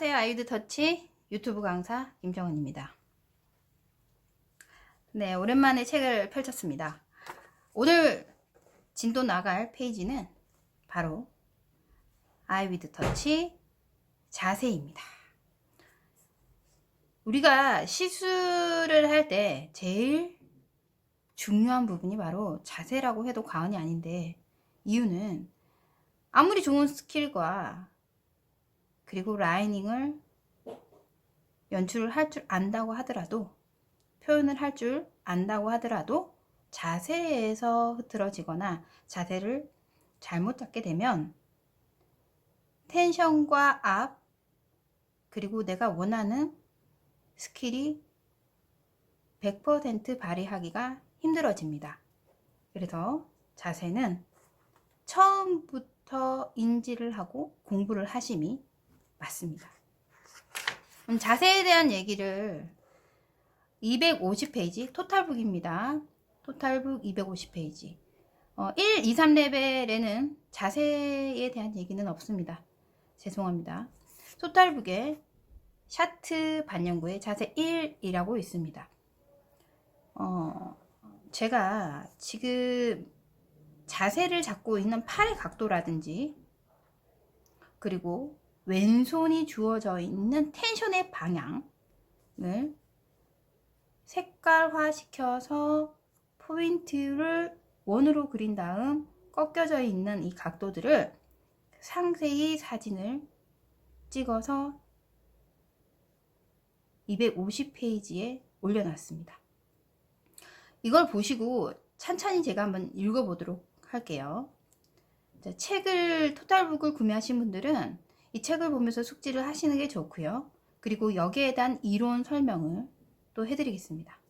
안녕하세요. 아이유드 터치 유튜브 강사 김정은입니다. 네, 오랜만에 책을 펼쳤습니다. 오늘 진도 나갈 페이지는 바로 아이유드 터치 자세입니다. 우리가 시술을 할 때 제일 중요한 부분이 바로 자세라고 해도 과언이 아닌데, 이유는 아무리 좋은 스킬과 그리고 라이닝을 연출을 할 줄 안다고 하더라도, 표현을 할 줄 안다고 하더라도 자세에서 흐트러지거나 자세를 잘못 잡게 되면 텐션과 앞, 그리고 내가 원하는 스킬이 100% 발휘하기가 힘들어집니다. 그래서 자세는 처음부터 인지를 하고 공부를 하심이 맞습니다. 자세에 대한 얘기를 250페이지 토탈북입니다. 토탈북 250페이지 1, 2, 3레벨에는 자세에 대한 얘기는 없습니다. 죄송합니다. 토탈북에 샤트 반영구에 자세 1이라고 있습니다. 제가 지금 자세를 잡고 있는 팔의 각도라든지, 그리고 왼손이 주어져 있는 텐션의 방향을 색깔화 시켜서 포인트를 원으로 그린 다음 꺾여져 있는 이 각도들을 상세히 사진을 찍어서 250페이지에 올려놨습니다. 이걸 보시고 찬찬히 제가 한번 읽어보도록 할게요. 자, 토탈북을 구매하신 분들은 이 책을 보면서 숙지를 하시는 게 좋고요. 그리고 여기에 대한 이론 설명을 또 해드리겠습니다.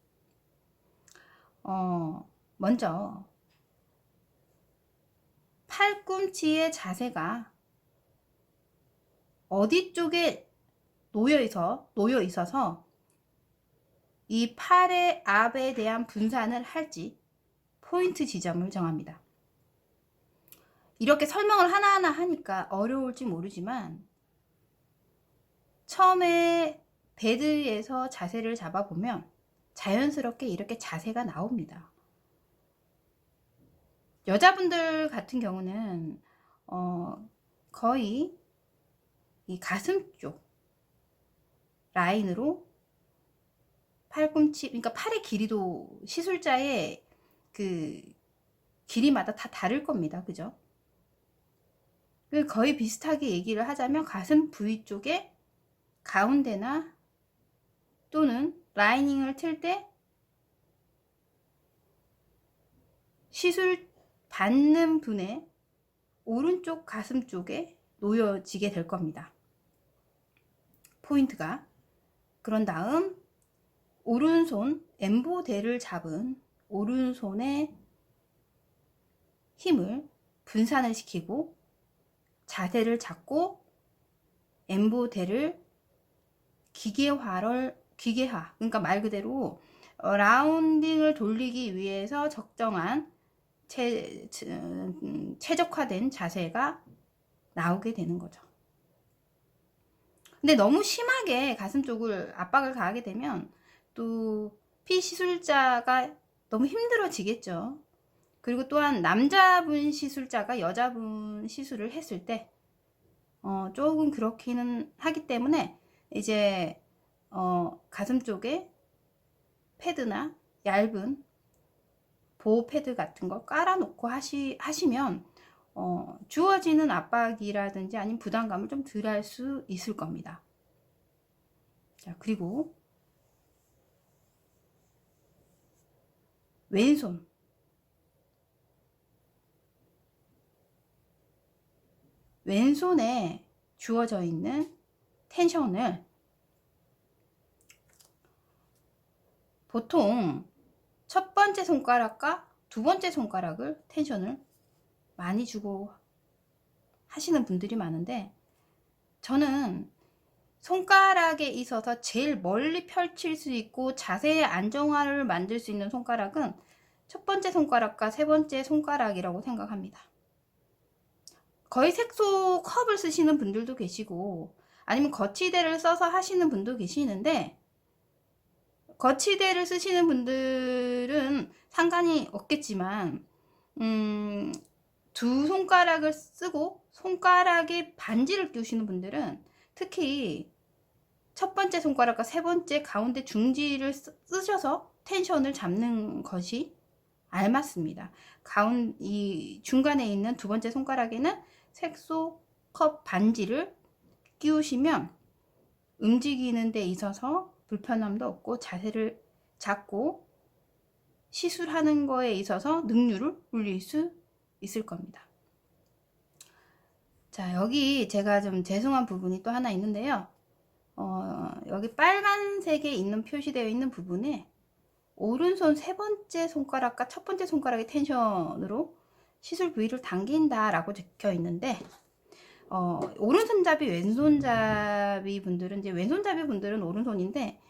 먼저 팔꿈치의 자세가 어디 쪽에 놓여 있어서 이 팔의 앞에 대한 분산을 할지 포인트 지점을 정합니다. 이렇게 설명을 하나하나 하니까 어려울지 모르지만, 처음에 베드에서 자세를 잡아보면 자연스럽게 이렇게 자세가 나옵니다. 여자분들 같은 경우는 거의 이 가슴 쪽 라인으로 팔꿈치, 그러니까 팔의 길이도 시술자의 그 길이마다 다 다를 겁니다. 그죠? 거의 비슷하게 얘기를 하자면 가슴 부위 쪽에 가운데나 또는 라이닝을 틀 때 시술 받는 분의 오른쪽 가슴 쪽에 놓여지게 될 겁니다. 포인트가. 그런 다음 오른손 엠보대를 잡은 오른손의 힘을 분산을 시키고 자세를 잡고 엠보대를 기계화, 그러니까 말 그대로 라운딩을 돌리기 위해서 적정한 최적화된 자세가 나오게 되는 거죠. 근데 너무 심하게 가슴 쪽을 압박을 가하게 되면 또 피시술자가 너무 힘들어지겠죠. 그리고 또한 남자분 시술자가 여자분 시술을 했을 때 조금 그렇기는 하기 때문에, 이제 가슴 쪽에 패드나 얇은 보호 패드 같은 거 깔아놓고 하시면 주어지는 압박이라든지 아니면 부담감을 좀 덜 할 수 있을 겁니다. 자, 그리고 왼손에 주어져 있는 텐션을 보통 첫 번째 손가락과 두 번째 손가락을 텐션을 많이 주고 하시는 분들이 많은데, 저는 손가락에 있어서 제일 멀리 펼칠 수 있고 자세의 안정화를 만들 수 있는 손가락은 첫 번째 손가락과 세 번째 손가락이라고 생각합니다. 거의 색소 컵을 쓰시는 분들도 계시고, 아니면 거치대를 써서 하시는 분도 계시는데, 거치대를 쓰시는 분들은 상관이 없겠지만, 두 손가락을 쓰고 손가락에 반지를 끼우시는 분들은 특히 첫 번째 손가락과 세 번째 가운데 중지를 쓰셔서 텐션을 잡는 것이 알맞습니다. 이 중간에 있는 두 번째 손가락에는 색소 컵 반지를 끼우시면 움직이는 데 있어서 불편함도 없고 자세를 잡고 시술하는 거에 있어서 능률을 올릴 수 있을 겁니다. 자, 여기 제가 좀 죄송한 부분이 또 하나 있는데요. 여기 빨간색에 있는 표시되어 있는 부분에 오른손 세 번째 손가락과 첫 번째 손가락의 텐션으로 시술 부위를 당긴다 라고 적혀 있는데, 오른손잡이 왼손잡이 분들은, 이제 왼손잡이 분들은 오른손인데,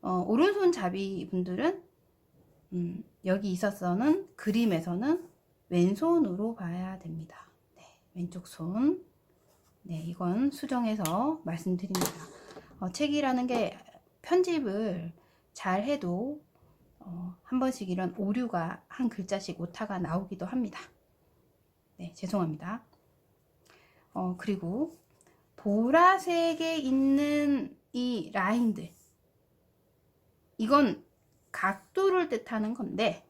오른손잡이 분들은 여기 있어서는 그림에서는 왼손으로 봐야 됩니다. 네, 왼쪽 손. 네, 이건 수정해서 말씀드립니다. 책이라는 게 편집을 잘 해도 한 번씩 이런 오류가 한 글자씩 오타가 나오기도 합니다. 네, 죄송합니다. 그리고 보라색에 있는 이 라인들, 이건 각도를 뜻하는 건데,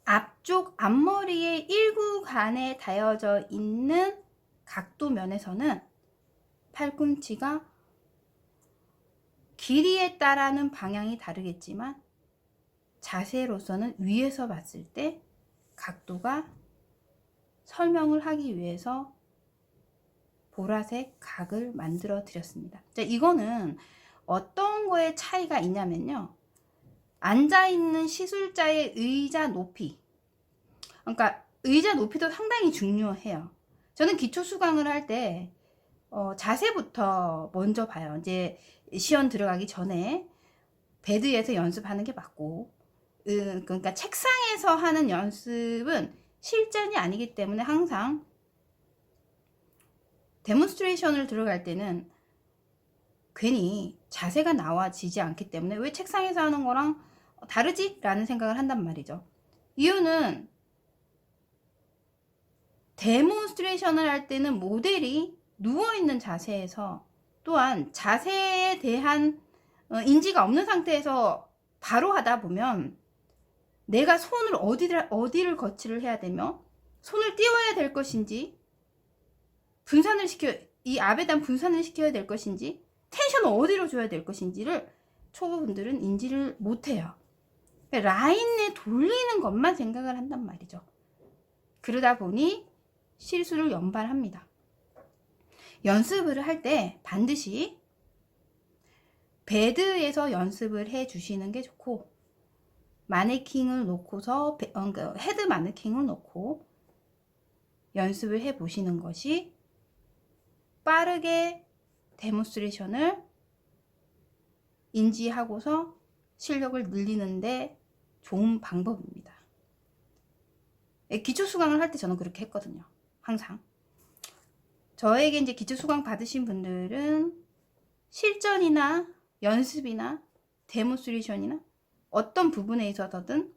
앞쪽 앞머리의 일구간에 닿여져 있는 각도 면에서는 팔꿈치가 길이에 따라는 방향이 다르겠지만 자세로서는 위에서 봤을 때 각도가 설명을 하기 위해서 보라색 각을 만들어 드렸습니다. 자, 이거는 어떤 거에 차이가 있냐면요, 앉아있는 시술자의 의자 높이, 그러니까 의자 높이도 상당히 중요해요. 저는 기초 수강을 할 때 자세부터 먼저 봐요. 이제 시연 들어가기 전에 베드에서 연습하는 게 맞고, 그러니까 책상에서 하는 연습은 실전이 아니기 때문에 항상 데몬스트레이션을 들어갈 때는 괜히 자세가 나와지지 않기 때문에 왜 책상에서 하는 거랑 다르지? 라는 생각을 한단 말이죠. 이유는 데몬스트레이션을 할 때는 모델이 누워있는 자세에서, 또한 자세에 대한 인지가 없는 상태에서 바로 하다 보면 내가 손을 어디를 거치를 해야 되며 손을 띄워야 될 것인지, 이 앞에다 분산을 시켜야 될 것인지, 텐션을 어디로 줘야 될 것인지를 초보분들은 인지를 못해요. 라인에 돌리는 것만 생각을 한단 말이죠. 그러다 보니 실수를 연발합니다. 연습을 할 때 반드시 베드에서 연습을 해 주시는 게 좋고, 마네킹을 놓고서 헤드 마네킹을 놓고 연습을 해 보시는 것이 빠르게 데몬스트레이션을 인지하고서 실력을 늘리는데 좋은 방법입니다. 기초 수강을 할 때 저는 그렇게 했거든요. 항상. 저에게 이제 기초 수강 받으신 분들은 실전이나 연습이나 데몬스트레이션이나 어떤 부분에 있어서든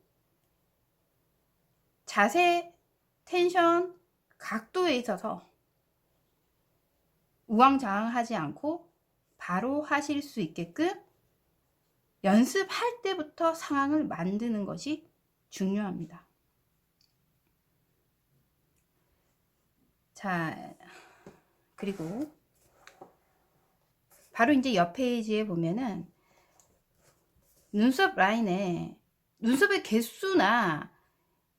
자세, 텐션, 각도에 있어서 우왕좌왕하지 않고 바로 하실 수 있게끔 연습할 때부터 상황을 만드는 것이 중요합니다. 자, 그리고 바로 이제 옆 페이지에 보면은 눈썹 라인에 눈썹의 개수나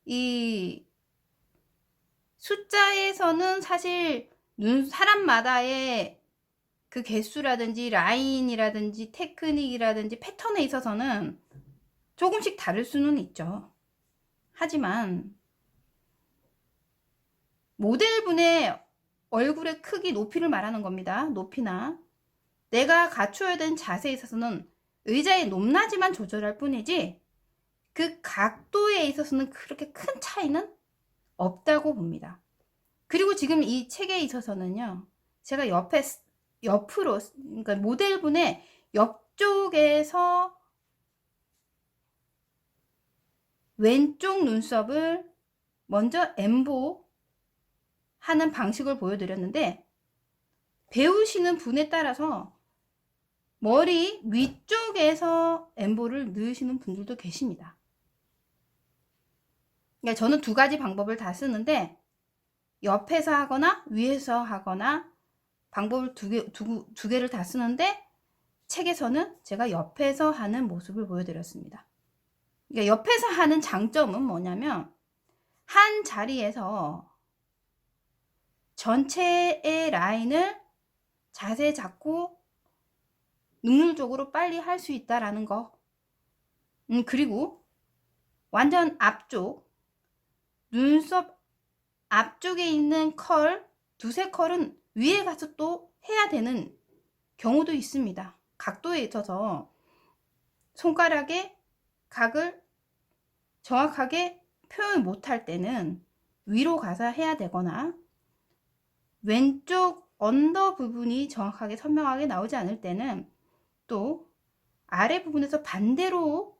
이 숫자에서는 사실 사람마다의 그 개수라든지 라인이라든지 테크닉이라든지 패턴에 있어서는 조금씩 다를 수는 있죠. 하지만 모델분의 얼굴의 크기, 높이를 말하는 겁니다. 높이나 내가 갖춰야 되는 자세에 있어서는 의자의 높낮이만 조절할 뿐이지 그 각도에 있어서는 그렇게 큰 차이는 없다고 봅니다. 그리고 지금 이 책에 있어서는요, 제가 옆으로, 그러니까 모델분의 옆쪽에서 왼쪽 눈썹을 먼저 엠보 하는 방식을 보여드렸는데, 배우시는 분에 따라서 머리 위쪽에서 엠보를 넣으시는 분들도 계십니다. 그러니까 저는 두 가지 방법을 다 쓰는데, 옆에서 하거나 위에서 하거나 방법을 두 개를 다 쓰는데, 책에서는 제가 옆에서 하는 모습을 보여드렸습니다. 그러니까 옆에서 하는 장점은 뭐냐면, 한 자리에서 전체의 라인을 자세 잡고 능률적으로 빨리 할 수 있다라는 거. 그리고 완전 앞쪽, 눈썹 앞쪽에 있는 컬, 두세 컬은 위에 가서 또 해야 되는 경우도 있습니다. 각도에 있어서 손가락의 각을 정확하게 표현 못할 때는 위로 가서 해야 되거나, 왼쪽 언더 부분이 정확하게 선명하게 나오지 않을 때는 또 아래 부분에서 반대로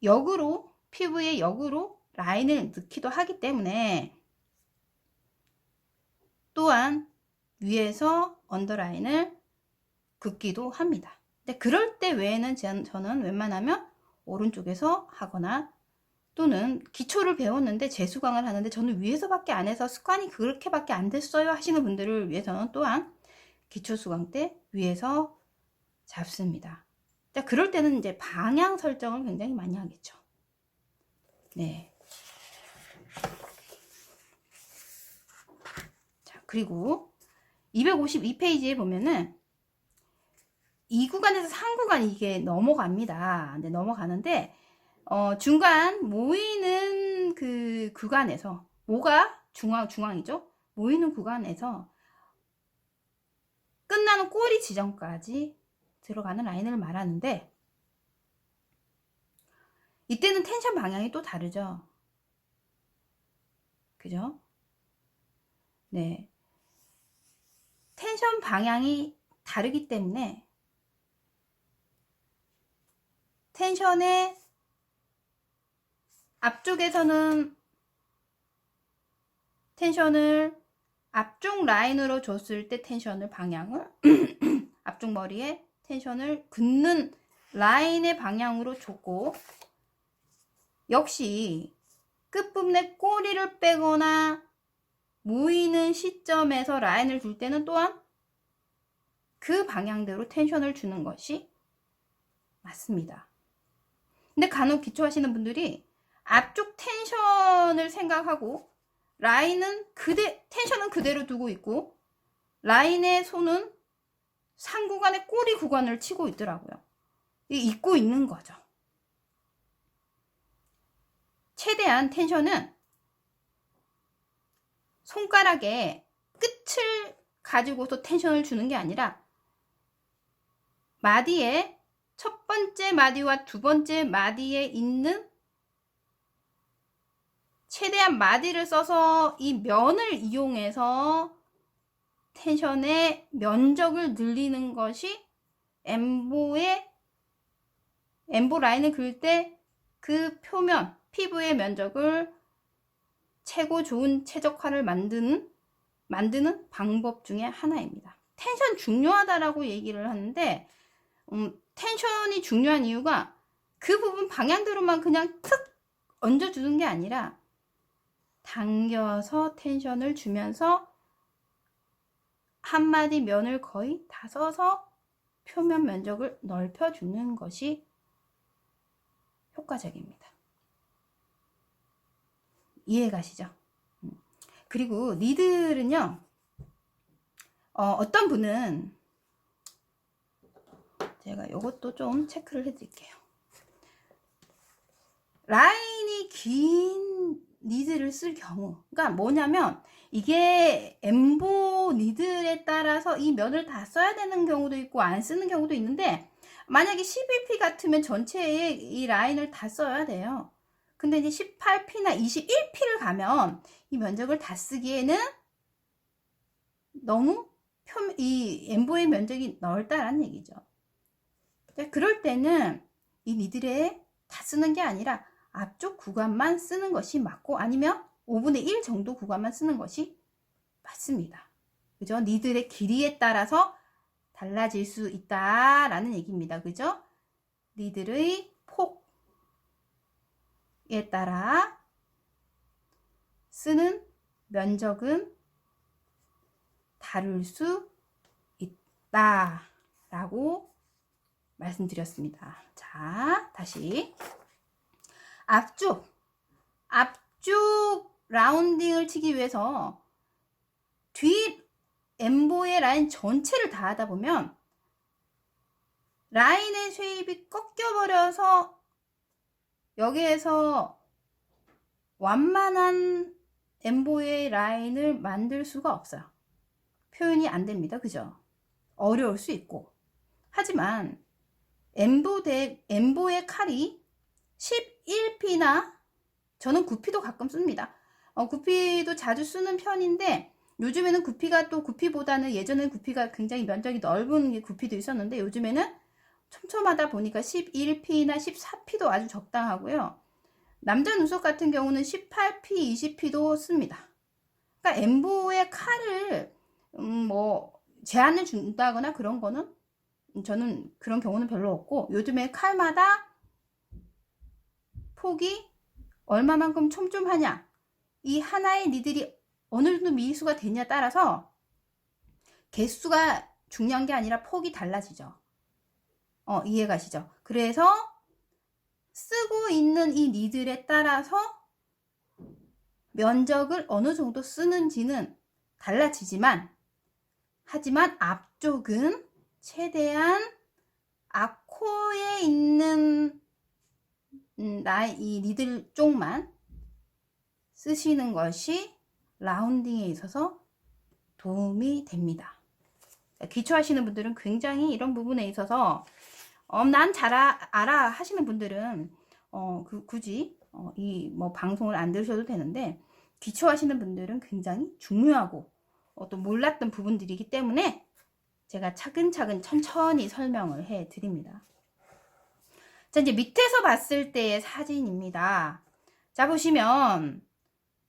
역으로, 피부의 역으로 라인을 넣기도 하기 때문에, 또한 위에서 언더라인을 긋기도 합니다. 근데 그럴 때 외에는 저는 웬만하면 오른쪽에서 하거나, 또는 기초를 배웠는데 재수강을 하는데 저는 위에서밖에 안 해서 습관이 그렇게밖에 안 됐어요 하시는 분들을 위해서는 또한 기초 수강 때 위에서 잡습니다. 자, 그럴 때는 이제 방향 설정을 굉장히 많이 하겠죠. 네. 자, 그리고 252페이지에 보면은 이 구간에서 3구간 이게 넘어갑니다. 근데 넘어가는데, 중간 모이는 그 구간에서, 모가 중앙이죠? 모이는 구간에서 끝나는 꼬리 지점까지 들어가는 라인을 말하는데, 이때는 텐션 방향이 또 다르죠. 그죠? 네. 텐션 방향이 다르기 때문에 텐션의 앞쪽에서는 텐션을 앞쪽 라인으로 줬을 때 텐션을 방향을 앞쪽 머리에 텐션을 긋는 라인의 방향으로 줬고, 역시 끝부분에 꼬리를 빼거나 모이는 시점에서 라인을 줄 때는 또한 그 방향대로 텐션을 주는 것이 맞습니다. 근데 간혹 기초하시는 분들이 앞쪽 텐션을 생각하고 텐션은 그대로 두고 있고, 라인의 손은 상구간의 꼬리 구간을 치고 있더라고요. 잊고 있는 거죠. 최대한 텐션은 손가락의 끝을 가지고서 텐션을 주는 게 아니라, 마디에 첫 번째 마디와 두 번째 마디에 있는, 최대한 마디를 써서 이 면을 이용해서 텐션의 면적을 늘리는 것이 엠보 라인을 그릴 때 그 표면, 피부의 면적을 최고 좋은 최적화를 만드는 방법 중에 하나입니다. 텐션 중요하다라고 얘기를 하는데, 텐션이 중요한 이유가 그 부분 방향대로만 그냥 툭 얹어주는 게 아니라, 당겨서 텐션을 주면서 한 마디 면을 거의 다 써서 표면 면적을 넓혀주는 것이 효과적입니다. 이해가시죠? 그리고 니들은요, 어떤 분은, 제가 이것도 좀 체크를 해드릴게요. 라인이 긴 니들을 쓸 경우, 그러니까 뭐냐면, 이게 엠보 니들에 따라서 이 면을 다 써야 되는 경우도 있고 안 쓰는 경우도 있는데, 만약에 11P 같으면 전체에 이 라인을 다 써야 돼요. 근데 이제 18P나 21P를 가면 이 면적을 다 쓰기에는 너무 이 엠보의 면적이 넓다라는 얘기죠. 그럴 때는 이 니들에 다 쓰는 게 아니라 앞쪽 구간만 쓰는 것이 맞고, 아니면 5분의 1 정도 구간만 쓰는 것이 맞습니다. 그죠? 니들의 길이에 따라서 달라질 수 있다라는 얘기입니다. 그죠? 니들의 폭에 따라 쓰는 면적은 다를 수 있다라고 말씀드렸습니다. 자, 다시 앞쪽 라운딩을 치기 위해서 뒤 엠보의 라인 전체를 다 하다 보면 라인의 쉐입이 꺾여버려서 여기에서 완만한 엠보의 라인을 만들 수가 없어요. 표현이 안 됩니다. 그죠? 어려울 수 있고. 하지만 엠보의 칼이 11P나 저는 9P도 가끔 씁니다. 9P도 자주 쓰는 편인데, 요즘에는 9P가 또 9P보다는, 예전에는 9P가 굉장히 면적이 넓은 9P도 있었는데 요즘에는 촘촘하다 보니까 11P나 14P도 아주 적당하고요. 남자 눈썹 같은 경우는 18P, 20P도 씁니다. 그러니까 엠보의 칼을 뭐 제한을 준다거나 그런 거는 저는 그런 경우는 별로 없고, 요즘에 칼마다 폭이 얼마만큼 촘촘하냐, 이 하나의 니들이 어느 정도 미수가 되냐 따라서 개수가 중요한 게 아니라 폭이 달라지죠. 이해가시죠? 그래서 쓰고 있는 이 니들에 따라서 면적을 어느 정도 쓰는지는 달라지지만, 하지만 앞쪽은 최대한 앞코에 있는 이 니들 쪽만 쓰시는 것이 라운딩에 있어서 도움이 됩니다. 기초하시는 분들은 굉장히 이런 부분에 있어서 난 잘 알아 하시는 분들은 굳이 이 뭐 방송을 안 들으셔도 되는데, 기초하시는 분들은 굉장히 중요하고 또 몰랐던 부분들이기 때문에 제가 차근차근 천천히 설명을 해 드립니다. 자, 이제 밑에서 봤을 때의 사진입니다. 자, 보시면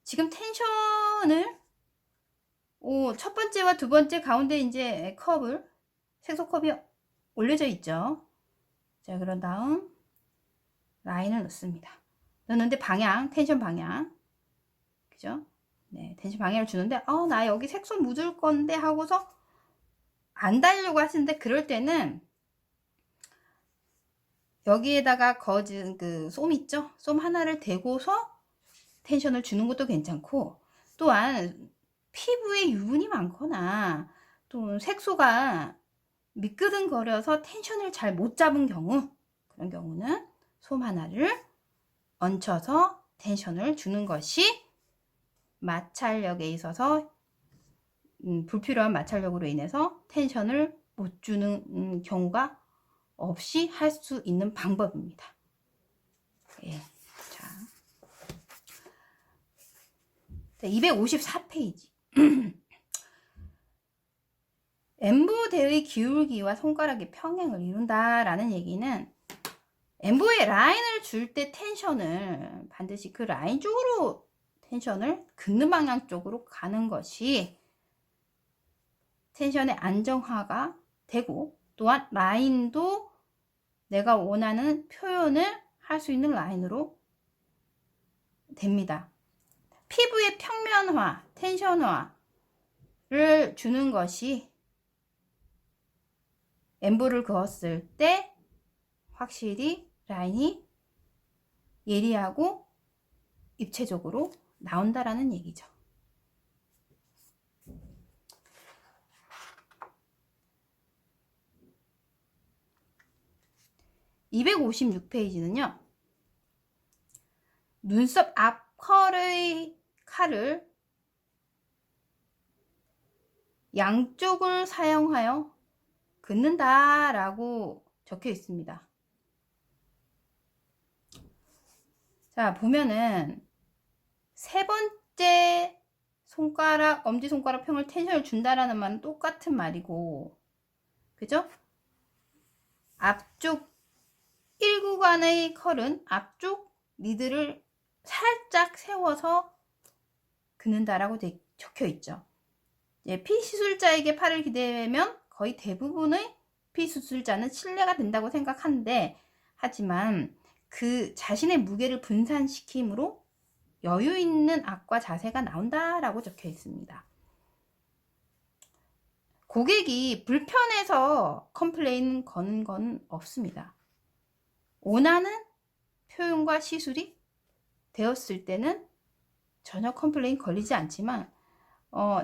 지금 텐션을 첫 번째와 두 번째 가운데 이제 색소 컵이 올려져 있죠. 자, 그런 다음 라인을 넣습니다. 넣는데 텐션 방향. 그죠? 네, 텐션 방향을 주는데, 나 여기 색소 묻을 건데 하고서 안 달려고 하시는데, 그럴 때는 여기에다가 거진 솜 있죠? 솜 하나를 대고서 텐션을 주는 것도 괜찮고, 또한 피부에 유분이 많거나 또 색소가 미끄덩거려서 텐션을 잘 못 잡은 경우, 그런 경우는 솜 하나를 얹혀서 텐션을 주는 것이 마찰력에 있어서 불필요한 마찰력으로 인해서 텐션을 못 주는 경우가 없이 할 수 있는 방법입니다. 예. 자, 254페이지. 엠보대의 기울기와 손가락의 평행을 이룬다라는 얘기는, 엠보의 라인을 줄 때 텐션을 반드시 그 라인 쪽으로 텐션을 긋는 방향 쪽으로 가는 것이 텐션의 안정화가 되고, 또한 라인도 내가 원하는 표현을 할 수 있는 라인으로 됩니다. 피부의 평면화, 텐션화를 주는 것이 엠보를 그었을 때 확실히 라인이 예리하고 입체적으로 나온다라는 얘기죠. (256페이지는요) 눈썹 앞 칼을 양쪽을 사용하여 긋는다 라고 적혀 있습니다. 자, 보면은 세 번째 손가락, 엄지손가락 평을 텐션을 준다라는 말은 똑같은 말이고, 그죠? 앞쪽 1구간의 컬은 앞쪽 니들을 살짝 세워서 긋는다라고 적혀 있죠. 피시술자에게 팔을 기대면 거의 대부분의 피시술자는 실례가 된다고 생각하는데, 하지만 그 자신의 무게를 분산시킴으로 여유 있는 악과 자세가 나온다라고 적혀 있습니다. 고객이 불편해서 컴플레인 거는 건 없습니다. 원하는 표현과 시술이 되었을 때는 전혀 컴플레인 걸리지 않지만,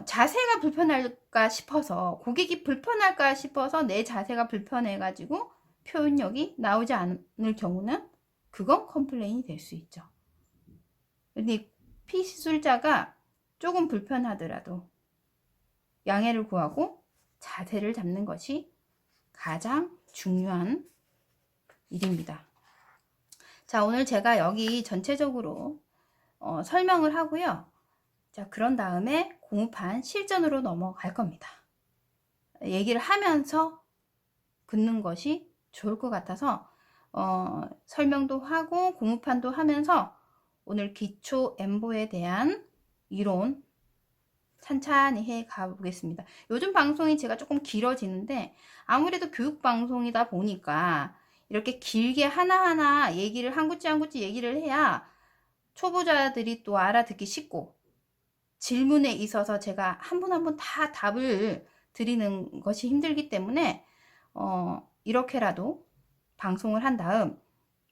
자세가 불편할까 싶어서, 고객이 불편할까 싶어서 내 자세가 불편해가지고 표현력이 나오지 않을 경우는 그건 컴플레인이 될 수 있죠. 근데 피시술자가 조금 불편하더라도 양해를 구하고 자세를 잡는 것이 가장 중요한 일입니다. 자, 오늘 제가 여기 전체적으로 설명을 하고요. 자, 그런 다음에 공업판 실전으로 넘어갈 겁니다. 얘기를 하면서 긋는 것이 좋을 것 같아서 설명도 하고 공업판도 하면서 오늘 기초 엠보에 대한 이론 찬찬히 해 가보겠습니다. 요즘 방송이 제가 조금 길어지는데 아무래도 교육 방송이다 보니까 이렇게 길게 하나하나 얘기를 한 구찌 한 구찌 얘기를 해야 초보자들이 또 알아듣기 쉽고, 질문에 있어서 제가 한 분 한 분 다 답을 드리는 것이 힘들기 때문에 이렇게라도 방송을 한 다음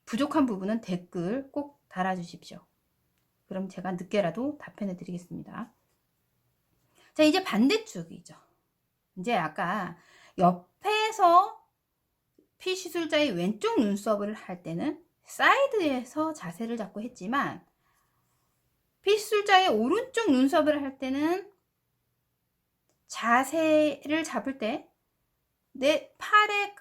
부족한 부분은 댓글 꼭 달아주십시오. 그럼 제가 늦게라도 답변해 드리겠습니다. 자, 이제 반대쪽이죠. 이제 아까 옆에서 피시술자의 왼쪽 눈썹을 할 때는 사이드에서 자세를 잡고 했지만, 피시술자의 오른쪽 눈썹을 할 때는 자세를 잡을 때 내 팔의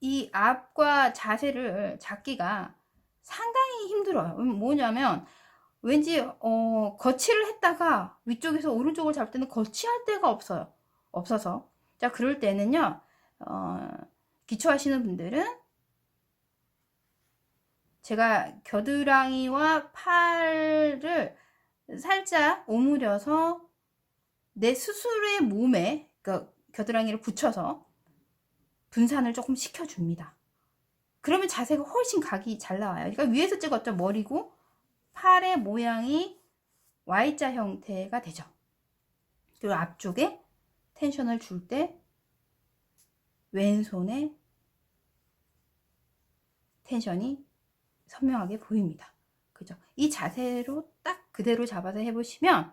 이 앞과 자세를 잡기가 상당히 힘들어요. 뭐냐면 왠지 거치를 했다가 위쪽에서 오른쪽을 잡을 때는 거치할 데가 없어서, 자, 그럴 때는요, 기초하시는 분들은 제가 겨드랑이와 팔을 살짝 오므려서 내 스스로의 몸에, 그러니까 겨드랑이를 붙여서 분산을 조금 시켜줍니다. 그러면 자세가 훨씬 각이 잘 나와요. 그러니까 위에서 찍었죠. 머리고 팔의 모양이 Y자 형태가 되죠. 그리고 앞쪽에 텐션을 줄 때 왼손에 텐션이 선명하게 보입니다. 그죠? 이 자세로 딱 그대로 잡아서 해보시면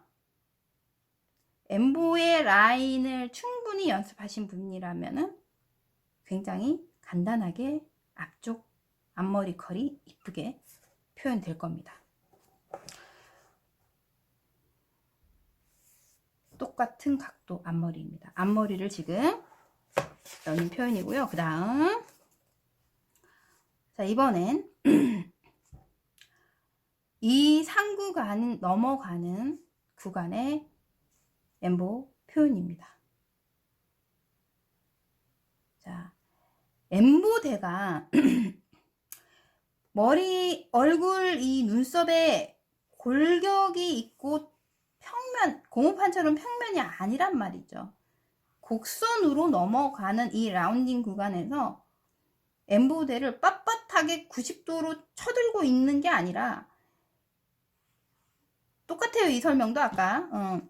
엠보의 라인을 충분히 연습하신 분이라면은 굉장히 간단하게 앞쪽 앞머리 컬이 이쁘게 표현될 겁니다. 똑같은 각도 앞머리입니다. 앞머리를 지금 여는 표현이고요. 그 다음, 자, 이번엔 이 상구간 넘어가는 구간의 엠보 표현입니다. 자, 엠보대가 머리, 얼굴, 이 눈썹에 골격이 있고 공업판처럼 평면이 아니란 말이죠. 곡선으로 넘어가는 이 라운딩 구간에서 엠보대를 빳빳하게 90도로 쳐들고 있는 게 아니라, 똑같아요. 이 설명도 아까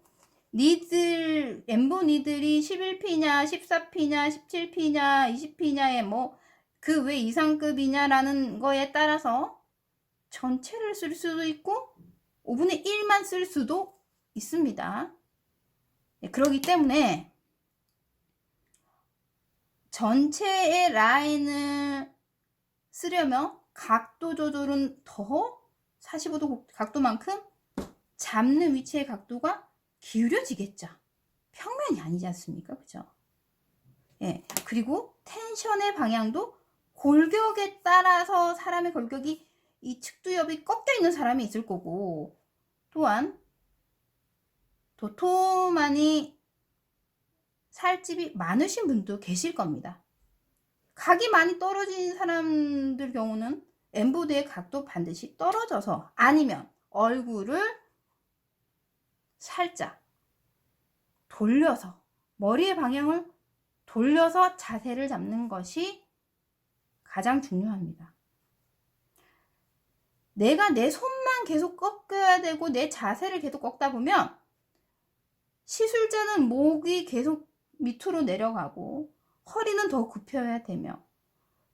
엠보 니들이 11피냐 14피냐 17피냐 20피냐에 뭐 그 왜 이상급이냐라는 거에 따라서 전체를 쓸 수도 있고 5분의 1만 쓸 수도 있습니다. 그렇기 때문에 전체의 라인을 쓰려면 각도 조절은 더 45도 각도만큼 잡는 위치의 각도가 기울여지겠죠. 평면이 아니지 않습니까? 그죠? 예. 그리고 텐션의 방향도 골격에 따라서 사람의 골격이 이 측두엽이 꺾여 있는 사람이 있을 거고, 또한 도톰하니 살집이 많으신 분도 계실 겁니다. 각이 많이 떨어진 사람들 경우는 엠보드의 각도 반드시 떨어져서, 아니면 얼굴을 살짝 돌려서, 머리의 방향을 돌려서 자세를 잡는 것이 가장 중요합니다. 내가 내 손만 계속 꺾어야 되고 내 자세를 계속 꺾다 보면 시술자는 목이 계속 밑으로 내려가고 허리는 더 굽혀야 되며,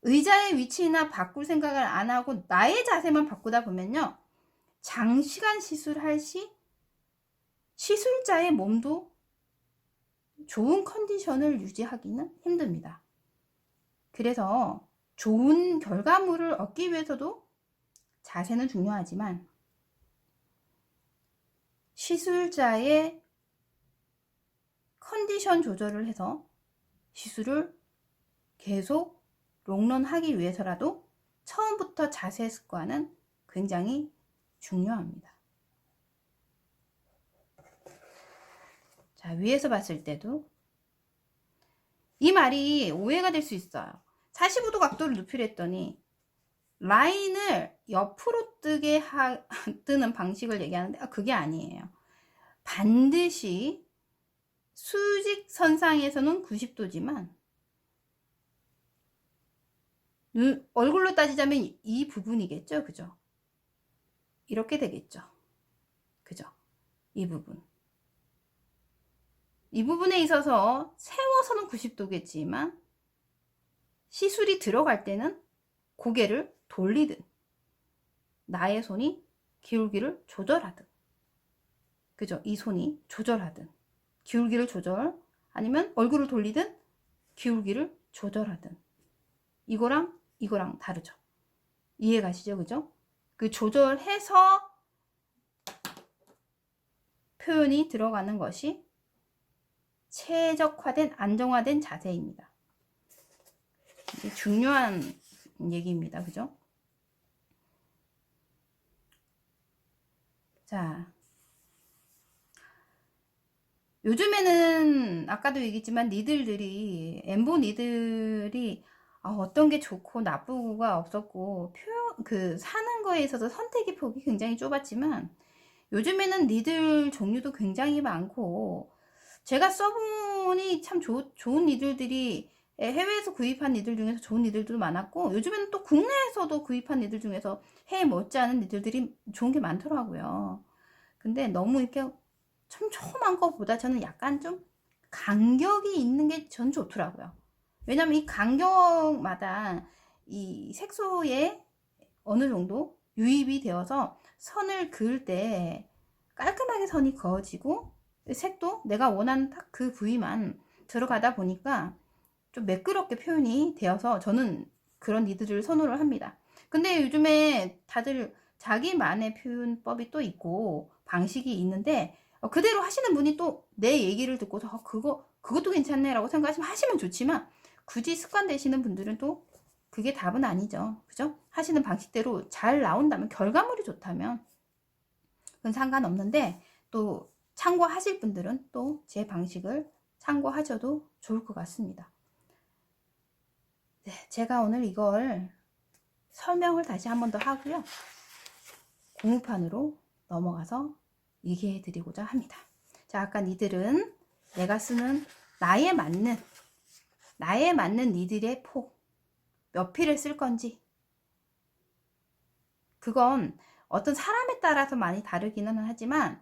의자의 위치나 바꿀 생각을 안 하고 나의 자세만 바꾸다 보면요, 장시간 시술할 시 시술자의 몸도 좋은 컨디션을 유지하기는 힘듭니다. 그래서 좋은 결과물을 얻기 위해서도 자세는 중요하지만 시술자의 컨디션 조절을 해서 시술을 계속 롱런하기 위해서라도 처음부터 자세 습관은 굉장히 중요합니다. 자, 위에서 봤을 때도 이 말이 오해가 될 수 있어요. 45도 각도를 높이려 했더니 라인을 옆으로 뜨는 방식을 얘기하는데, 그게 아니에요. 반드시 수직선상에서는 90도지만 얼굴로 따지자면 이 부분이겠죠. 그죠? 이렇게 되겠죠. 그죠? 이 부분에 있어서 세워서는 90도겠지만 시술이 들어갈 때는 고개를 돌리든 나의 손이 기울기를 조절하든, 그죠? 이 손이 조절하든 기울기를 조절, 아니면 얼굴을 돌리든 기울기를 조절하든, 이거랑 다르죠. 이해 가시죠? 그죠? 그 조절해서 표현이 들어가는 것이 최적화된, 안정화된 자세입니다. 이게 중요한 얘기입니다. 그죠? 자, 요즘에는 아까도 얘기했지만 니들들이, 엠보 니들이 어떤 게 좋고 나쁘고가 없었고, 사는 거에 있어서 선택의 폭이 굉장히 좁았지만 요즘에는 니들 종류도 굉장히 많고, 제가 써보니 참 좋은 니들들이, 해외에서 구입한 니들 중에서 좋은 니들도 많았고, 요즘에는 또 국내에서도 구입한 니들 중에서 해외 못지않은 니들들이 좋은 게 많더라고요. 근데 너무 이렇게 촘촘한 것보다 저는 약간 좀 간격이 있는 게 전 좋더라고요. 왜냐면 이 간격마다 이 색소에 어느 정도 유입이 되어서 선을 그을 때 깔끔하게 선이 그어지고, 색도 내가 원하는 딱 그 부위만 들어가다 보니까 좀 매끄럽게 표현이 되어서 저는 그런 니들을 선호를 합니다. 근데 요즘에 다들 자기만의 표현법이 또 있고 방식이 있는데, 그대로 하시는 분이 또 내 얘기를 듣고서 그것도 괜찮네 라고 생각하시면 하시면 좋지만, 굳이 습관 되시는 분들은 또 그게 답은 아니죠. 그죠? 하시는 방식대로 잘 나온다면, 결과물이 좋다면 그건 상관없는데, 또 참고하실 분들은 또 제 방식을 참고하셔도 좋을 것 같습니다. 네, 제가 오늘 이걸 설명을 다시 한 번 더 하고요, 공무판으로 넘어가서 얘기해 드리고자 합니다. 자, 아까 니들은 내가 쓰는 나에 맞는 니들의 폭 몇 필을 쓸 건지, 그건 어떤 사람에 따라서 많이 다르기는 하지만,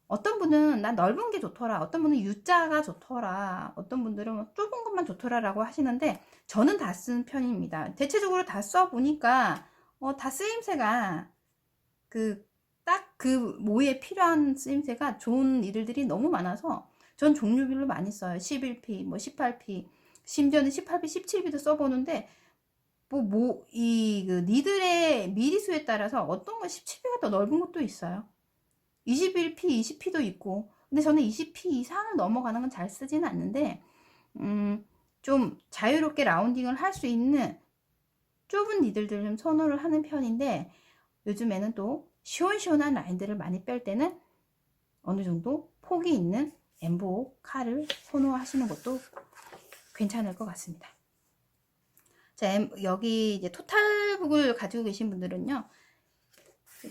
어떤 분은 난 넓은 게 좋더라, 어떤 분은 U자가 좋더라, 어떤 분들은 좁은 것만 좋더라 라고 하시는데, 저는 다 쓰는 편입니다. 대체적으로 다 써보니까 다 쓰임새가 딱 그 모에 필요한 쓰임새가 좋은 니들들이 너무 많아서 전 종류별로 많이 써요. 11P, 18P, 심지어는 18P, 17P도 써보는데, 니들의 미리수에 따라서 어떤 건 17P가 더 넓은 것도 있어요. 21P, 20P도 있고. 근데 저는 20P 이상을 넘어가는 건 잘 쓰지는 않는데, 좀 자유롭게 라운딩을 할 수 있는 좁은 니들들 좀 선호를 하는 편인데, 요즘에는 또 시원시원한 라인들을 많이 뺄 때는 어느 정도 폭이 있는 엠보 칼을 선호하시는 것도 괜찮을 것 같습니다. 자, 여기 이제 토탈북을 가지고 계신 분들은요,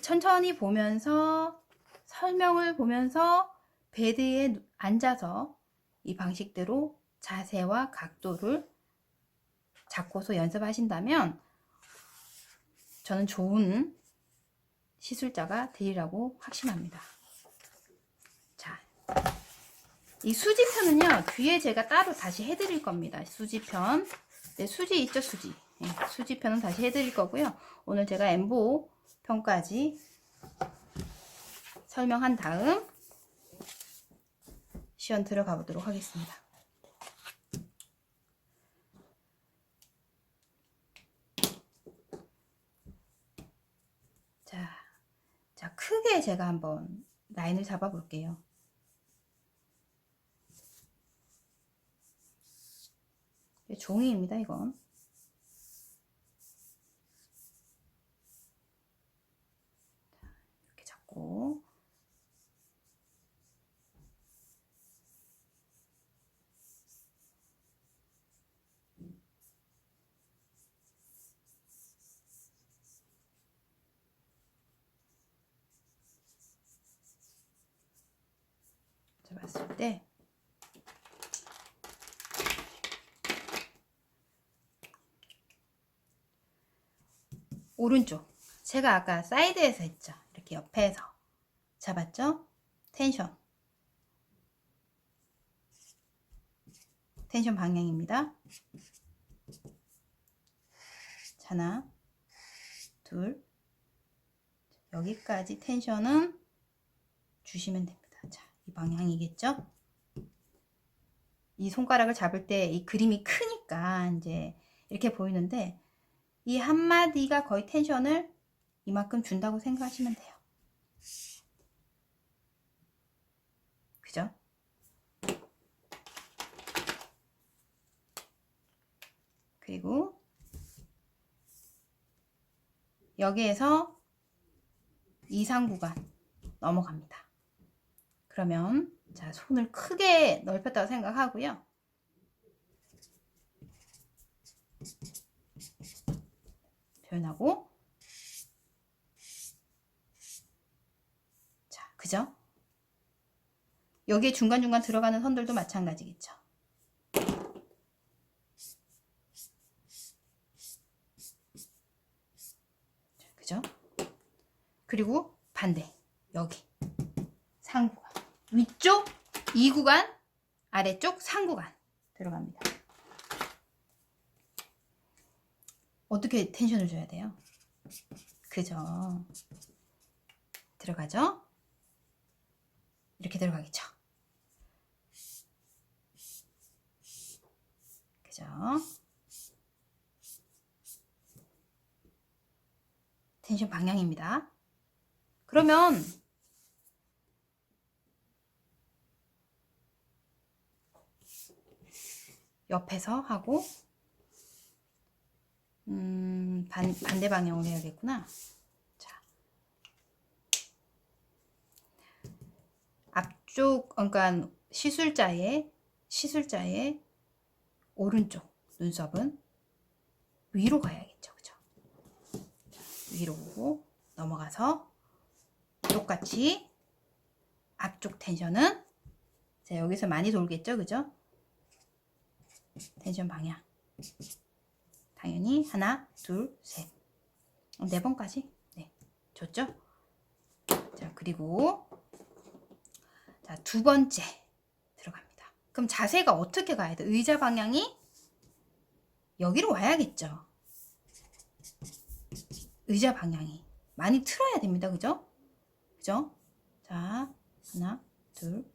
천천히 보면서 설명을 보면서 베드에 앉아서 이 방식대로 자세와 각도를 잡고서 연습하신다면 저는 좋은 시술자가 되리라고 확신합니다. 자, 이 수지편은요, 뒤에 제가 따로 다시 해드릴 겁니다. 수지편. 네, 수지 있죠, 수지. 네, 수지편은 다시 해드릴 거고요. 오늘 제가 엠보 편까지 설명한 다음 시연 들어가 보도록 하겠습니다. 자, 크게 제가 한번 라인을 잡아 볼게요. 종이입니다, 이건. 이렇게 잡고. 봤을 때 오른쪽, 제가 아까 사이드에서 했죠. 이렇게 옆에서 잡았죠. 텐션 방향입니다. 하나, 둘, 여기까지 텐션은 주시면 됩니다. 자, 이 방향이겠죠? 이 손가락을 잡을 때 이 그림이 크니까 이제 이렇게 보이는데, 이 한마디가 거의 텐션을 이만큼 준다고 생각하시면 돼요. 그죠? 그리고 여기에서 이상 구간 넘어갑니다. 그러면 자, 손을 크게 넓혔다고 생각하고요. 표현하고, 자, 그죠? 여기에 중간중간 들어가는 선들도 마찬가지겠죠. 자, 그죠? 그리고 반대, 여기 상구간, 위쪽 2구간, 아래쪽 3구간 들어갑니다. 어떻게 텐션을 줘야 돼요? 그죠? 들어가죠? 이렇게 들어가겠죠? 그죠? 텐션 방향입니다. 그러면 옆에서 하고 반대 방향으로 해야겠구나. 자, 앞쪽, 그러니까 시술자의 오른쪽 눈썹은 위로 가야겠죠, 그죠? 위로 넘어가서 똑같이 앞쪽 텐션은, 자, 여기서 많이 돌겠죠, 그죠? 텐션 방향 당연히 하나, 둘, 셋, 4번까지 네, 좋죠? 자, 그리고 자, 2번째 들어갑니다. 그럼 자세가 어떻게 가야 돼? 의자 방향이 여기로 와야겠죠. 의자 방향이 많이 틀어야 됩니다. 그죠? 그죠? 자, 하나, 둘,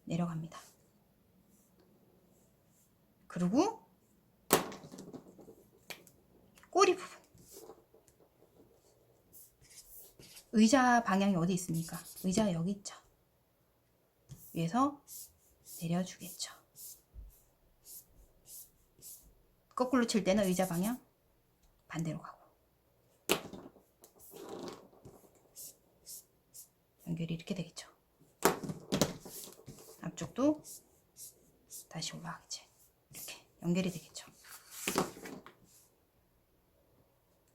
내려갑니다. 그리고 꼬리 부분, 의자 방향이 어디 있습니까? 의자 여기 있죠. 위에서 내려주겠죠. 거꾸로 칠 때는 의자 방향 반대로 가고, 연결이 이렇게 되겠죠. 앞쪽도 다시 올라가겠지. 이렇게 연결이 되겠죠.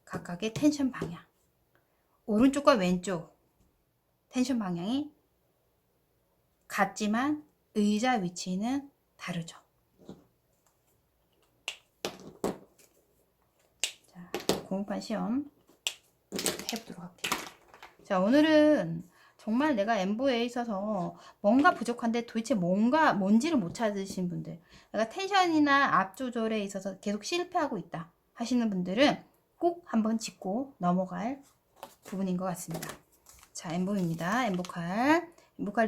각각의 텐션 방향, 오른쪽과 왼쪽 텐션 방향이 같지만 의자 위치는 다르죠. 자, 공판 시험 해보도록 할게요. 자, 오늘은 정말 내가 엠보에 있어서 뭔가 부족한데 도대체 뭔지를 못 찾으신 분들, 내가 텐션이나 앞 조절에 있어서 계속 실패하고 있다 하시는 분들은 꼭 한번 짚고 넘어갈 부분인 것 같습니다. 자, 엠보입니다. 엠보칼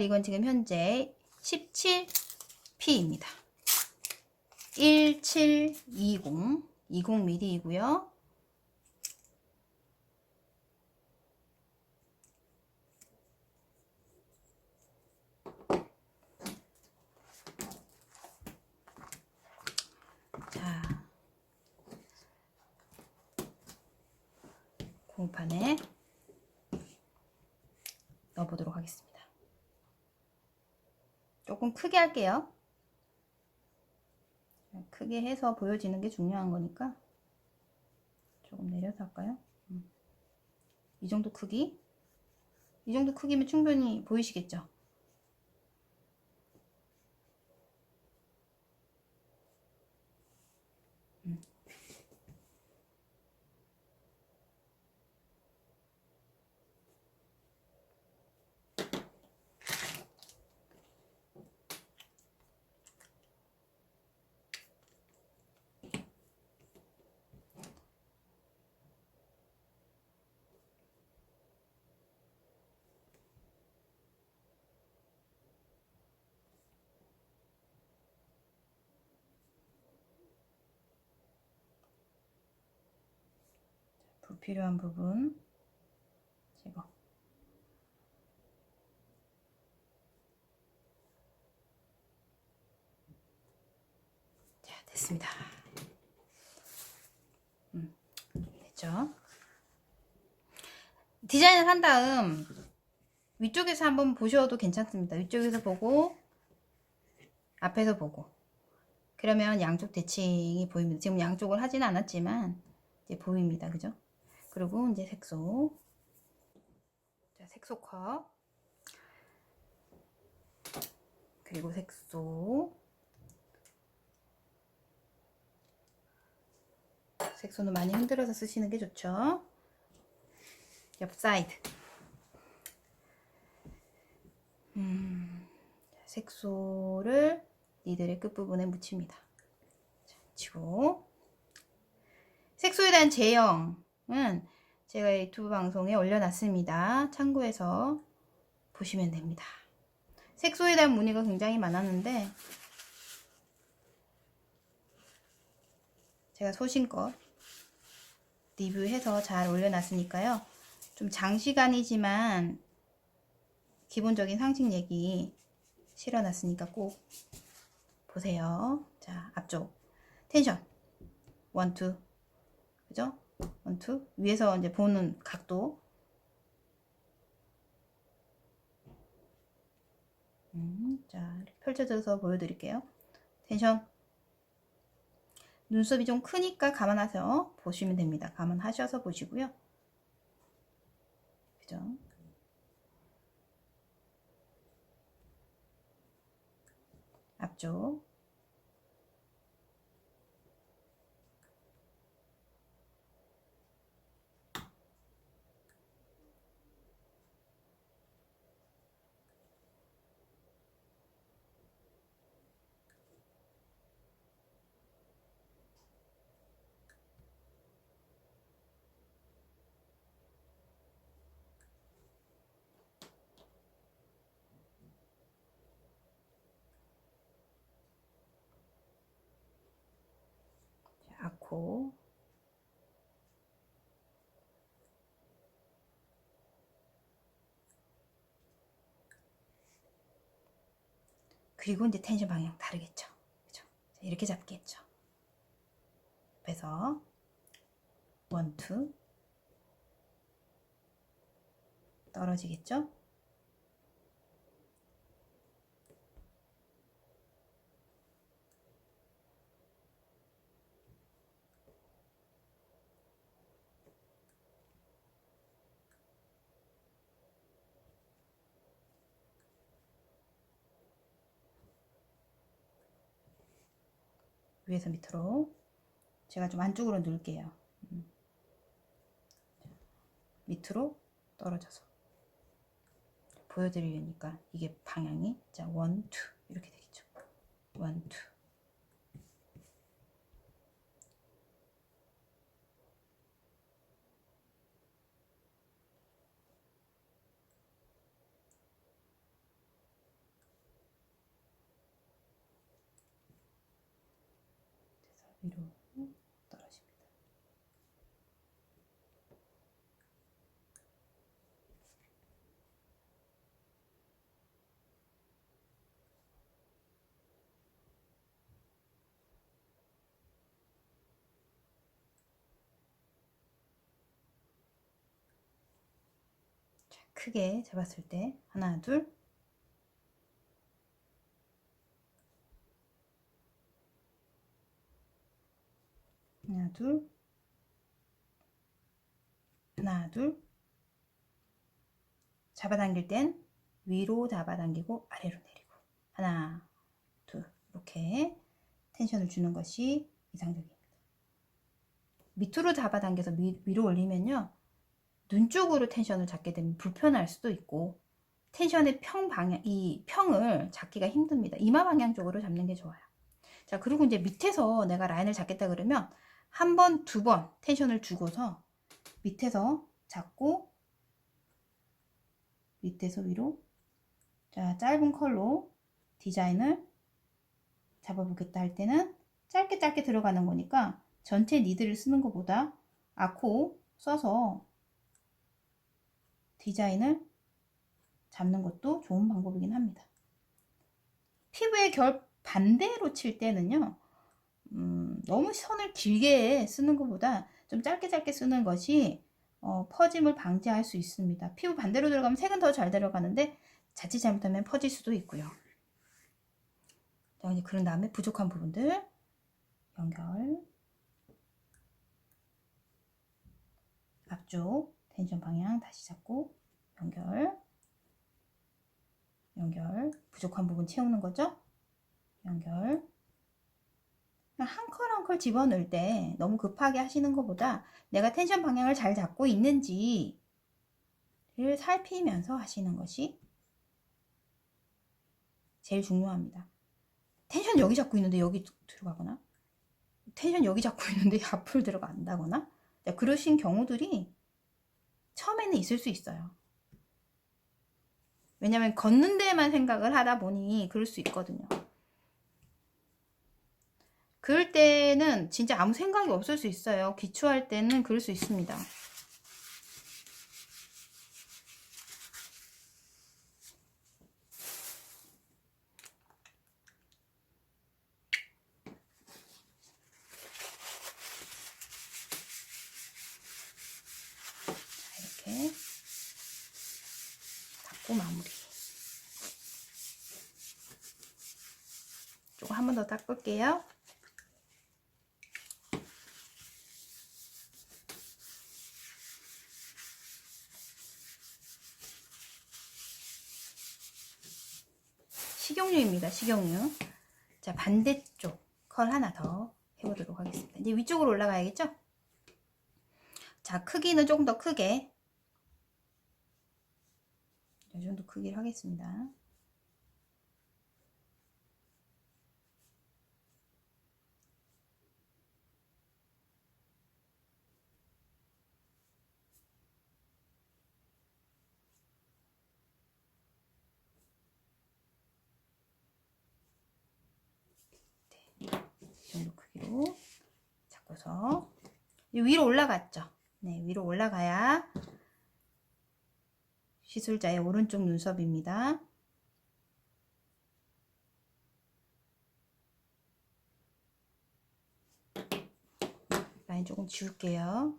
이건 지금 현재 17P입니다. 1720 20mm이고요. 자, 공판에 넣어보도록 하겠습니다. 조금 크게 할게요. 크게 해서 보여지는 게 중요한 거니까 조금 내려서 할까요? 이 정도 크기? 이 정도 크기면 충분히 보이시겠죠? 불필요한 부분 제거. 자, 됐습니다. 됐죠? 디자인을 한 다음 위쪽에서 한번 보셔도 괜찮습니다. 위쪽에서 보고 앞에서 보고, 그러면 양쪽 대칭이 보입니다. 지금 양쪽을 하지는 않았지만 이제 보입니다. 그죠? 그리고 이제 색소. 자, 색소컵. 그리고 색소. 색소는 많이 흔들어서 쓰시는 게 좋죠. 옆 사이드. 색소를 니들의 끝부분에 묻힙니다. 자, 묻히고. 색소에 대한 제형은 제가 유튜브 방송에 올려놨습니다. 참고해서 보시면 됩니다. 색소에 대한 문의가 굉장히 많았는데 제가 소신껏 리뷰해서 잘 올려놨으니까요. 좀 장시간이지만 기본적인 상식 얘기 실어놨으니까 꼭 보세요. 자, 앞쪽 텐션 1, 2, 그죠? 1, 2 위에서 이제 보는 각도. 자, 이렇게 펼쳐져서 보여드릴게요. 텐션. 눈썹이 좀 크니까 감안하셔서 보시면 됩니다. 감안하셔서 보시고요. 그죠? 앞쪽. 앞코. 그리고 이제 텐션 방향 다르겠죠. 그죠? 이렇게 잡겠죠. 옆에서 1, 2 떨어지겠죠? 위에서 밑으로. 제가 좀 안쪽으로 넣을게요. 밑으로 떨어져서 보여드리려니까 이게 방향이 자 1, 2 이렇게 되겠죠. 1, 2. 위로 떨어집니다. 자, 크게 잡았을 때 하나, 둘. 하나, 둘. 하나, 둘. 잡아당길 땐 위로 잡아당기고 아래로 내리고 하나, 둘 이렇게 텐션을 주는 것이 이상적입니다. 밑으로 잡아당겨서 위로 올리면요. 눈 쪽으로 텐션을 잡게 되면 불편할 수도 있고 텐션의 이 평을 잡기가 힘듭니다. 이마 방향 쪽으로 잡는 게 좋아요. 자, 그리고 이제 밑에서 내가 라인을 잡겠다 그러면 한 번, 두 번 텐션을 주고서 밑에서 잡고 밑에서 위로 자 짧은 컬로 디자인을 잡아보겠다 할 때는 짧게 들어가는 거니까 전체 니드를 쓰는 것보다 아코 써서 디자인을 잡는 것도 좋은 방법이긴 합니다. 피부의 결 반대로 칠 때는요 너무 선을 길게 쓰는 것보다 좀 짧게 쓰는 것이 퍼짐을 방지할 수 있습니다. 피부 반대로 들어가면 색은 더 잘 들어가는데 자칫 잘못하면 퍼질 수도 있고요. 자, 이제 그런 다음에 부족한 부분들 연결, 앞쪽 텐션 방향 다시 잡고 연결, 부족한 부분 채우는 거죠. 연결. 한 컬 한 컬 집어넣을 때 너무 급하게 하시는 것보다 내가 텐션 방향을 잘 잡고 있는지를 살피면서 하시는 것이 제일 중요합니다. 텐션 여기 잡고 있는데 여기 들어가거나 텐션 여기 잡고 있는데 앞으로 들어간다거나 그러신 경우들이 처음에는 있을 수 있어요. 왜냐면 걷는 데만 생각을 하다 보니 그럴 수 있거든요. 그럴 때는 진짜 아무 생각이 없을 수 있어요. 기초할 때는 그럴 수 있습니다. 자, 이렇게 닫고 마무리. 조금 한 번 더 닦을게요. 식용유입니다. 식용유. 자, 반대쪽 컬 하나 더 해보도록 하겠습니다. 이제 위쪽으로 올라가야겠죠? 자, 크기는 조금 더 크게 이 정도 크기를 하겠습니다. 이 정도 크기로 잡고서 위로 올라갔죠. 네, 위로 올라가야 시술자의 오른쪽 눈썹입니다. 라인 조금 지울게요.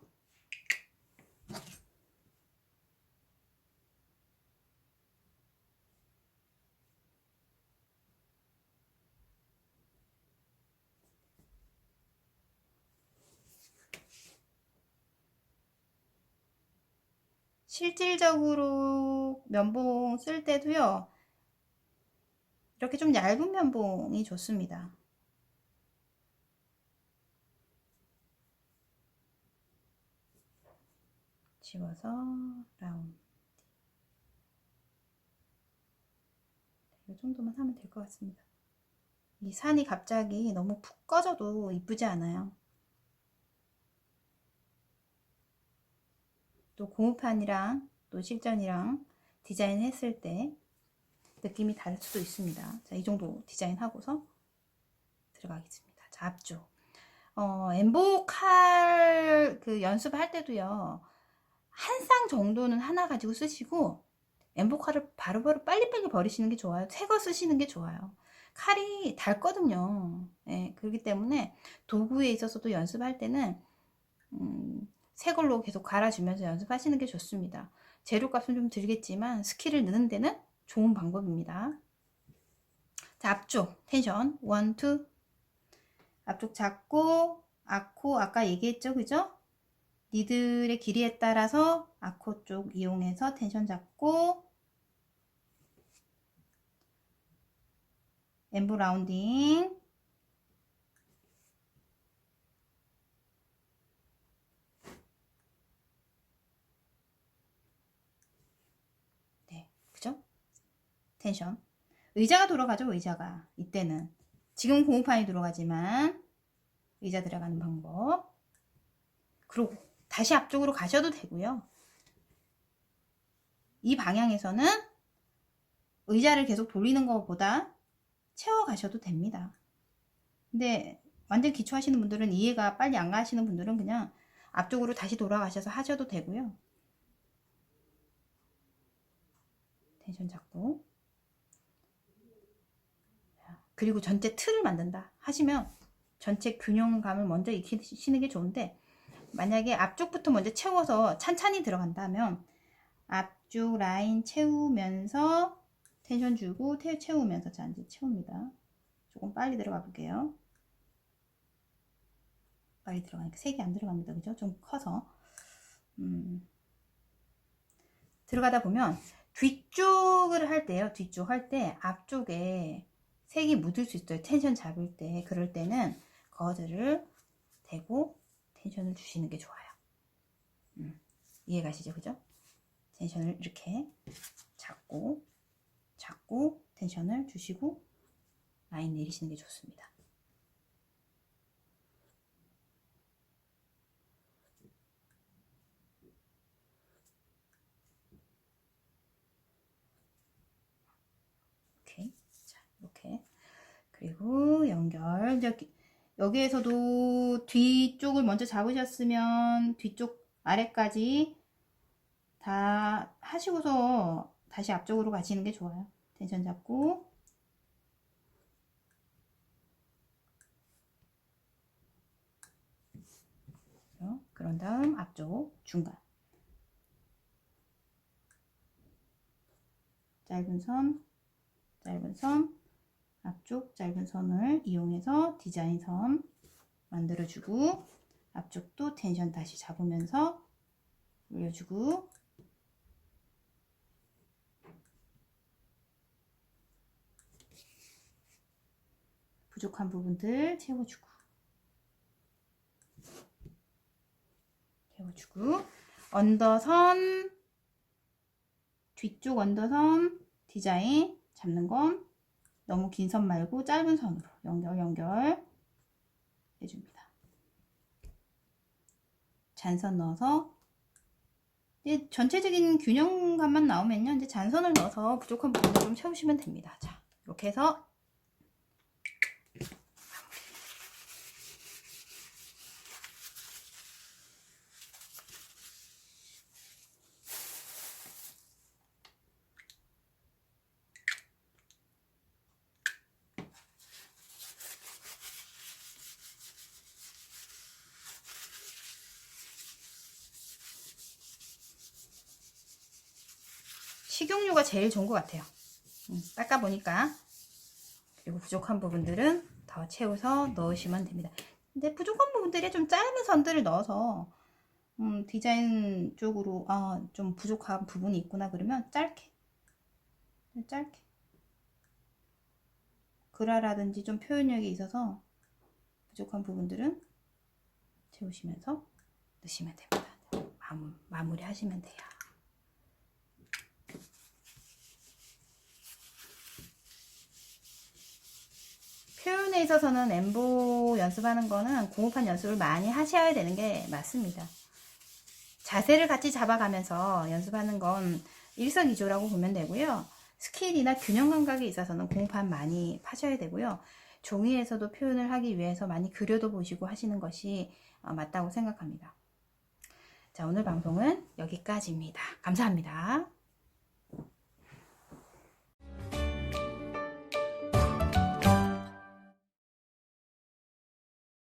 실질적으로 면봉 쓸 때도요. 이렇게 좀 얇은 면봉이 좋습니다. 집어서 라운드. 이 정도만 하면 될 것 같습니다. 이 산이 갑자기 너무 푹 꺼져도 이쁘지 않아요. 또 고무판이랑 또 실전이랑 디자인 했을 때 느낌이 다를 수도 있습니다. 자, 이 정도 디자인 하고서 들어가겠습니다. 자, 앞쪽. 엠보칼 그 연습할 때도요, 한 쌍 정도는 하나 가지고 쓰시고, 엠보칼을 바로바로 빨리빨리 버리시는 게 좋아요. 새 거 쓰시는 게 좋아요. 칼이 닳거든요. 예, 그렇기 때문에 도구에 있어서도 연습할 때는, 새 걸로 계속 갈아주면서 연습하시는 게 좋습니다. 재료값은 좀 들겠지만, 스킬을 느는 데는 좋은 방법입니다. 자, 앞쪽 텐션 1, 2. 앞쪽 잡고 아코 아까 얘기했죠, 그죠? 니들의 길이에 따라서 아코 쪽 이용해서 텐션 잡고 엠보 라운딩. 네, 그죠? 텐션. 의자가 돌아가죠, 의자가. 이때는 지금 고무판이 돌아가지만 의자 들어가는 방법. 그리고 다시 앞쪽으로 가셔도 되고요. 이 방향에서는 의자를 계속 돌리는 것보다 채워 가셔도 됩니다. 근데 완전 기초 하시는 분들은, 이해가 빨리 안 가시는 분들은 그냥 앞쪽으로 다시 돌아가셔서 하셔도 되고요. 텐션 잡고. 그리고 전체 틀을 만든다 하시면 전체 균형감을 먼저 익히시는 게 좋은데, 만약에 앞쪽부터 먼저 채워서 찬찬히 들어간다면 앞쪽 라인 채우면서 텐션 주고 채우면서, 자 이제 채웁니다. 조금 빨리 들어가 볼게요. 빨리 들어가니까 색이 안 들어갑니다. 그죠? 좀 커서. 들어가다 보면 뒤쪽을 할 때요. 뒤쪽 할 때 앞쪽에 색이 묻을 수 있어요. 텐션 잡을 때. 그럴 때는 거즈를 대고 텐션을 주시는 게 좋아요. 이해 가시죠? 그죠? 텐션을 이렇게 잡고 텐션을 주시고 라인 내리시는 게 좋습니다. 오케이. 자, 이렇게. 그리고 연결. 여기에서도 뒤쪽을 먼저 잡으셨으면 뒤쪽 아래까지 다 하시고서 다시 앞쪽으로 가시는 게 좋아요. 텐션 잡고 그런 다음 앞쪽 중간 짧은 선 앞쪽 짧은 선을 이용해서 디자인 선 만들어주고, 앞쪽도 텐션 다시 잡으면서 올려주고, 부족한 부분들 채워주고 언더선, 뒤쪽 언더선 디자인 잡는 건 너무 긴 선 말고 짧은 선으로 연결 해줍니다. 잔선 넣어서 이제 전체적인 균형감만 나오면요, 이제 잔선을 넣어서 부족한 부분을 좀 채우시면 됩니다. 자, 이렇게 해서 식용유가 제일 좋은 것 같아요. 닦아보니까. 그리고 부족한 부분들은 더 채워서 넣으시면 됩니다. 근데 부족한 부분들에 좀 짧은 선들을 넣어서 디자인 쪽으로 좀 부족한 부분이 있구나 그러면 짧게 그라라든지 좀 표현력이 있어서 부족한 부분들은 채우시면서 넣으시면 됩니다. 마무리 하시면 돼요. 표현에 있어서는 엠보 연습하는 거는 공업판 연습을 많이 하셔야 되는 게 맞습니다. 자세를 같이 잡아가면서 연습하는 건 일석이조라고 보면 되고요. 스킬이나 균형 감각에 있어서는 공판 많이 파셔야 되고요. 종이에서도 표현을 하기 위해서 많이 그려도 보시고 하시는 것이 맞다고 생각합니다. 자, 오늘 방송은 여기까지입니다. 감사합니다.